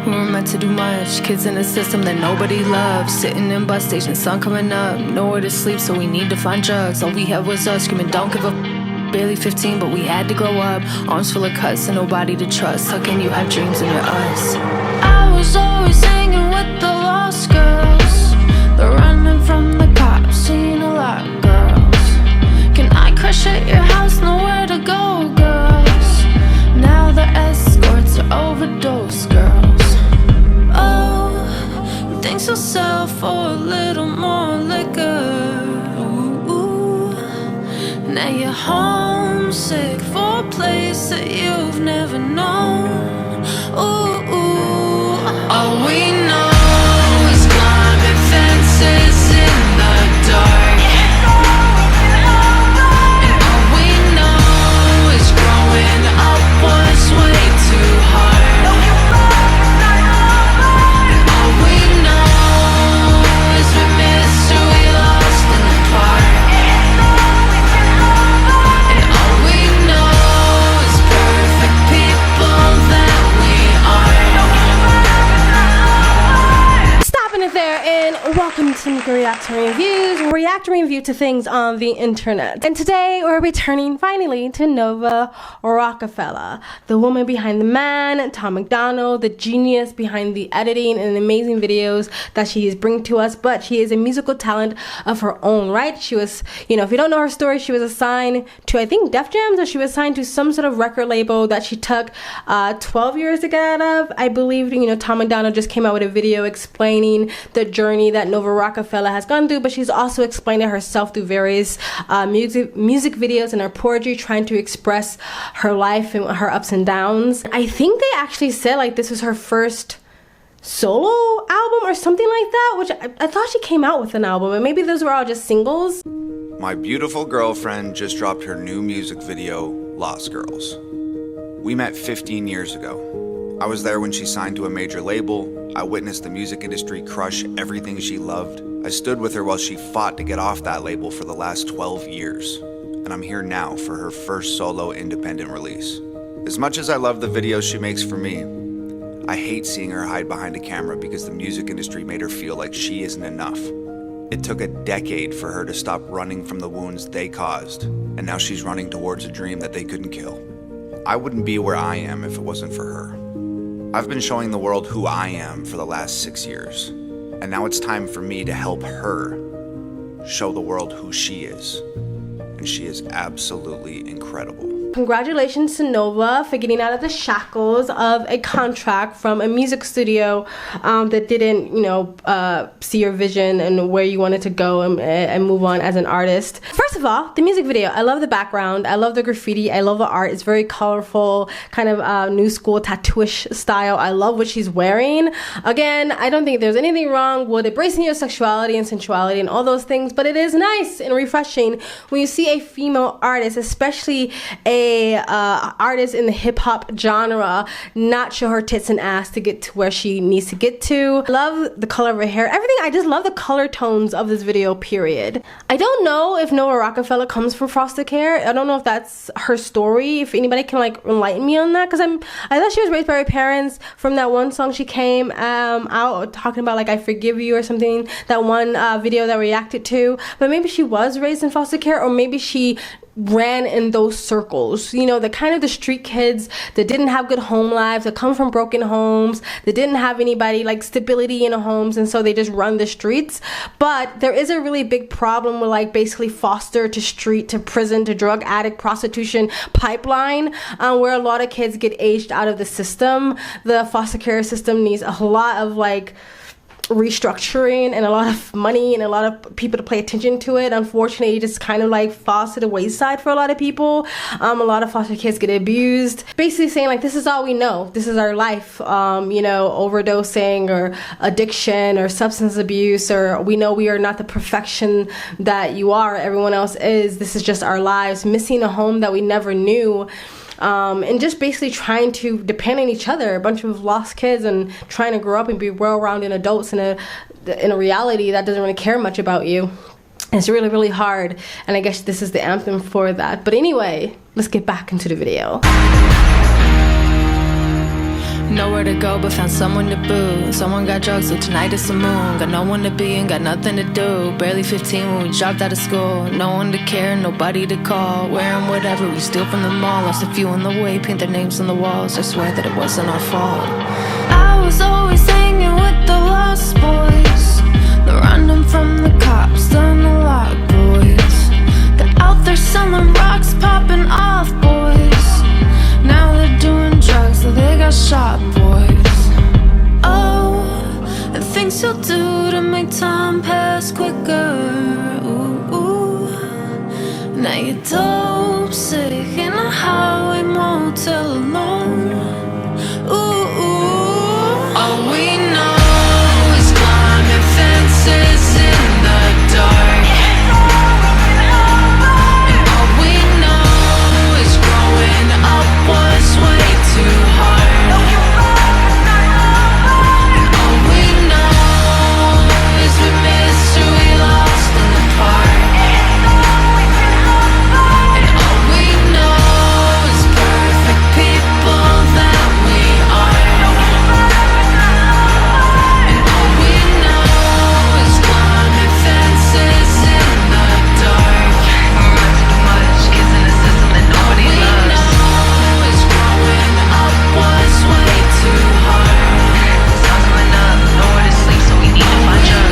We were meant to do much. Kids in a system that nobody loves. Sitting in bus stations, sun coming up. Nowhere to sleep, so we need to find drugs. All we had was us screaming, don't give up. Barely 15, but we had to grow up. Arms full of cuts and nobody to trust. How can you have dreams when you're us? I was always hanging with the lost girls. They're running from the cops, seeing a lot of girls. Can I crash at your house? Nowhere to go, girls. Now the escorts are overdose girls. Oh, things will sell for a little more liquor. Now you're homesick for a place that you've never known. Ooh, ooh. All we know is climbing fences in the dark. And all we know is growing up was way too hard. And all we know is we missed who we lost in the park. Welcome to Nika Reacts and Reviews. We react and review to things on the internet. And today we're returning finally to Nova Rockafeller, the woman behind the man, Tom MacDonald, the genius behind the editing and amazing videos that she is bringing to us. But she is a musical talent of her own, right? She was, you know, if you don't know her story, she was assigned to, I think, Def Jam, or she was assigned to some sort of record label that she took 12 years to get out of. I believe, you know, Tom MacDonald just came out with a video explaining the journey that Nova Rockafeller has gone through, but she's also explained it herself through various music videos and her poetry, trying to express her life and her ups and downs. I think they actually said like this was her first solo album or something like that, which I thought she came out with an album, and maybe those were all just singles. My beautiful girlfriend just dropped her new music video, Lost Girls. We met 15 years ago. I was there when she signed to a major label. I witnessed the music industry crush everything she loved. I stood with her while she fought to get off that label for the last 12 years. And I'm here now for her first solo independent release. As much as I love the videos she makes for me, I hate seeing her hide behind a camera because the music industry made her feel like she isn't enough. It took a decade for her to stop running from the wounds they caused, and now she's running towards a dream that they couldn't kill. I wouldn't be where I am if it wasn't for her. I've been showing the world who I am for the last 6 years, and now it's time for me to help her show the world who she is, and she is absolutely incredible. Congratulations to Nova for getting out of the shackles of a contract from a music studio that didn't, you know, see your vision and where you wanted to go and move on as an artist. First of all, the music video. I love the background. I love the graffiti. I love the art. It's very colorful, kind of new school tattooish style. I love what she's wearing. Again, I don't think there's anything wrong with embracing your sexuality and sensuality and all those things, but it is nice and refreshing when you see a female artist, especially a artist in the hip-hop genre, not show her tits and ass to get to where she needs to get to. I love the color of her hair, everything. I just love the color tones of this video, period. I don't know if Nova Rockafeller comes from foster care. I don't know if that's her story, if anybody can like enlighten me on that, because I thought she was raised by her parents. From that one song she came out talking about, like, I forgive you or something, that one video that reacted to, but maybe she was raised in foster care, or maybe she ran in those circles, you know, the kind of the street kids that didn't have good home lives, that come from broken homes, that didn't have anybody like stability in the homes, and so they just run the streets. But there is a really big problem with like basically foster to street to prison to drug addict prostitution pipeline, where a lot of kids get aged out of the system. The foster care system needs a lot of like restructuring and a lot of money and a lot of people to pay attention to it. Unfortunately, it just kind of like falls to the wayside for a lot of people. A lot of foster kids get abused, basically saying like, this is all we know, this is our life, you know, overdosing or addiction or substance abuse, or we know we are not the perfection that you are, everyone else is, this is just our lives, missing a home that we never knew. And just basically trying to depend on each other, a bunch of lost kids, and trying to grow up and be well-rounded adults in a reality that doesn't really care much about you. It's really, really hard, and I guess this is the anthem for that. But anyway, let's get back into the video. Nowhere to go but found someone to boo. Someone got drugs so tonight it's the moon. Got no one to be and got nothing to do. Barely 15 when we dropped out of school. No one to care, nobody to call. Wearing whatever we steal from the mall. Lost a few on the way, paint their names on the walls. I swear that it wasn't our fault. I was always hanging with the lost boys, the random from the cops, the unlocked boys. They're out there selling rocks, popping off boys. Now they're doing drugs, so they got shot boys. Oh, the things you'll do to make time pass quicker. Ooh, ooh. Now you're dope sick in a highway motel alone. Ooh, ooh. All we know is climbing fences in the dark. And all we know is growing up was way too hard. And all we know is we missed who we lost in the park. And all we know is perfect people that we are. And all we know is climbing fences in the dark. We're on too much, kids in the system that nobody loves. All we know is growing up was way too hard. The sun's coming up, nowhere to sleep, so we need to find drugs.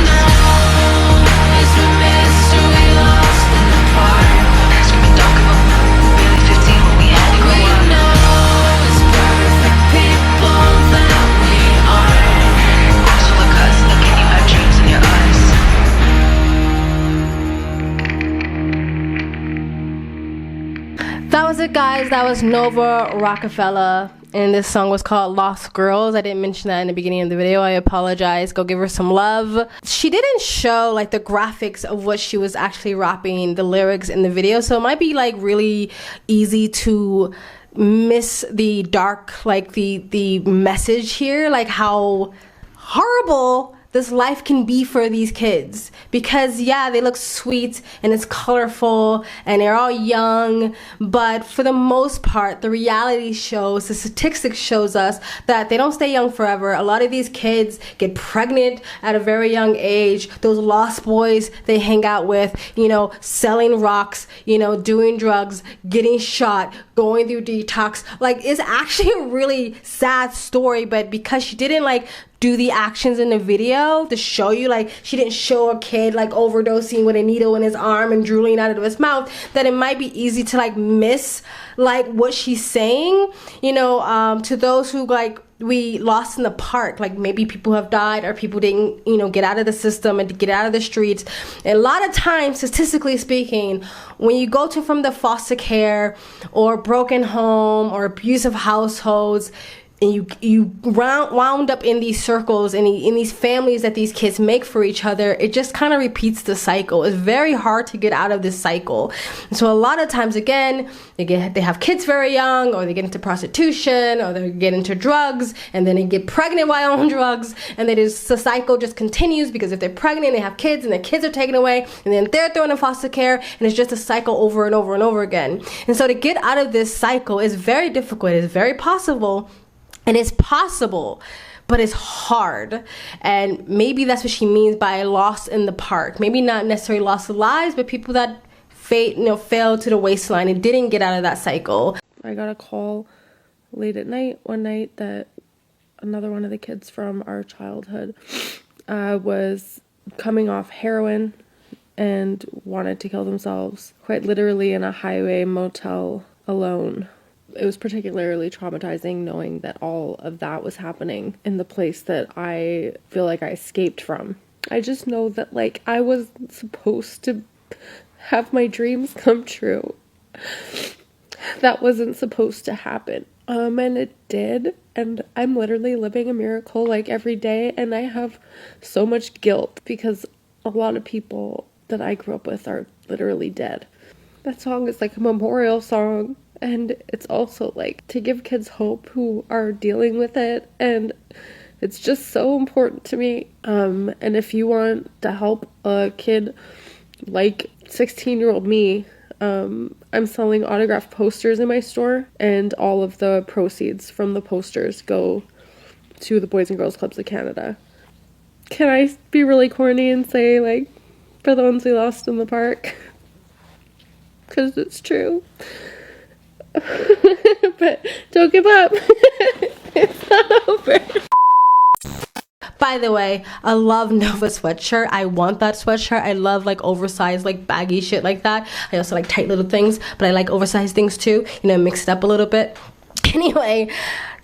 Is we missed who we lost in the park. Screaming don't give up, barely 15 but we had to grow up. All we know is perfect people that we are. Eyes full of cuss, thinking you have dreams in your eyes. That was it, guys. That was Nova Rockafeller, and this song was called Lost Girls. I didn't mention that in the beginning of the video. I apologize. Go give her some love. She didn't show like the graphics of what she was actually rapping, the lyrics in the video, so it might be like really easy to miss the dark, like the message here, like how horrible this life can be for these kids. Because yeah, they look sweet and it's colorful and they're all young, but for the most part, the reality shows, the statistics shows us that they don't stay young forever. A lot of these kids get pregnant at a very young age. Those lost boys they hang out with, you know, selling rocks, you know, doing drugs, getting shot, going through detox. Like, it's actually a really sad story, but because she didn't like do the actions in the video to show you, like she didn't show a kid like overdosing with a needle in his arm and drooling out of his mouth, that it might be easy to like miss like what she's saying, you know, to those who like we lost in the park, like maybe people have died or people didn't, you know, get out of the system and to get out of the streets. And a lot of times, statistically speaking, when you go to from the foster care or broken home or abusive households, and you wound up in these circles and in these families that these kids make for each other, it just kind of repeats the cycle. It's very hard to get out of this cycle. And so a lot of times, again, they have kids very young, or they get into prostitution, or they get into drugs, and then they get pregnant while on drugs, and then the cycle just continues, because if they're pregnant, they have kids, and their kids are taken away, and then they're thrown in foster care, and it's just a cycle over and over and over again. And so to get out of this cycle is very difficult. It's very possible. And it's possible, but it's hard. And maybe that's what she means by lost in the park. Maybe not necessarily lost of lives, but people that fell to the waistline and didn't get out of that cycle. I got a call late at night one night that another one of the kids from our childhood was coming off heroin and wanted to kill themselves, quite literally in a highway motel alone. It was particularly traumatizing knowing that all of that was happening in the place that I feel like I escaped from. I just know that, like, I was supposed to have my dreams come true. That wasn't supposed to happen. And it did. And I'm literally living a miracle, like, every day. And I have so much guilt because a lot of people that I grew up with are literally dead. That song is like a memorial song. And it's also like to give kids hope who are dealing with it. And it's just so important to me. And if you want to help a kid like 16-year-old me, I'm selling autographed posters in my store. And all of the proceeds from the posters go to the Boys and Girls Clubs of Canada. Can I be really corny and say, like, for the ones we lost in the park? Because it's true. But don't give up. It's not over. By the way, I love Nova sweatshirt. I want that sweatshirt. I love like oversized, like baggy shit like that. I also like tight little things, but I like oversized things too. You know, mix it up a little bit. Anyway,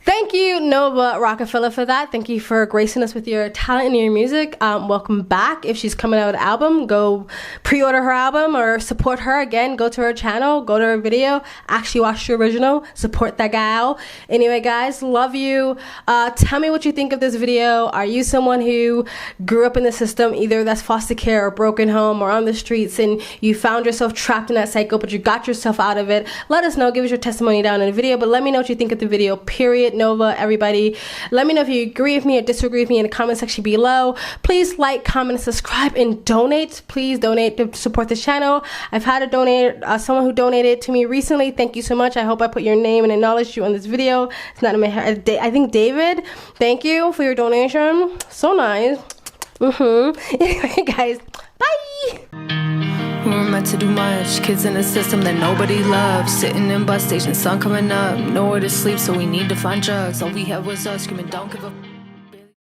thank you, Nova Rockafeller, for that. Thank you for gracing us with your talent and your music. Welcome back. If she's coming out with an album, go pre-order her album or support her. Again, go to her channel, go to her video, actually watch the original, support that gal. Anyway, guys, love you. Tell me what you think of this video. Are you someone who grew up in the system, either that's foster care or broken home or on the streets, and you found yourself trapped in that cycle, but you got yourself out of it? Let us know. Give us your testimony down in the video, but let me know what you think of the video, period. Nova, everybody, let me know if you agree with me or disagree with me in the comment section below. Please like, comment, and subscribe, and donate. Please donate to support this channel. I've had a donate, someone who donated to me recently. Thank you so much. I hope I put your name and acknowledged you on this video. It's not in my head. I think David, thank you for your donation. So nice. Anyway, guys, bye. We were meant to do much, kids in a system that nobody loves. Sitting in bus stations, sun coming up, nowhere to sleep, so we need to find drugs. All we had was us screaming, don't give up.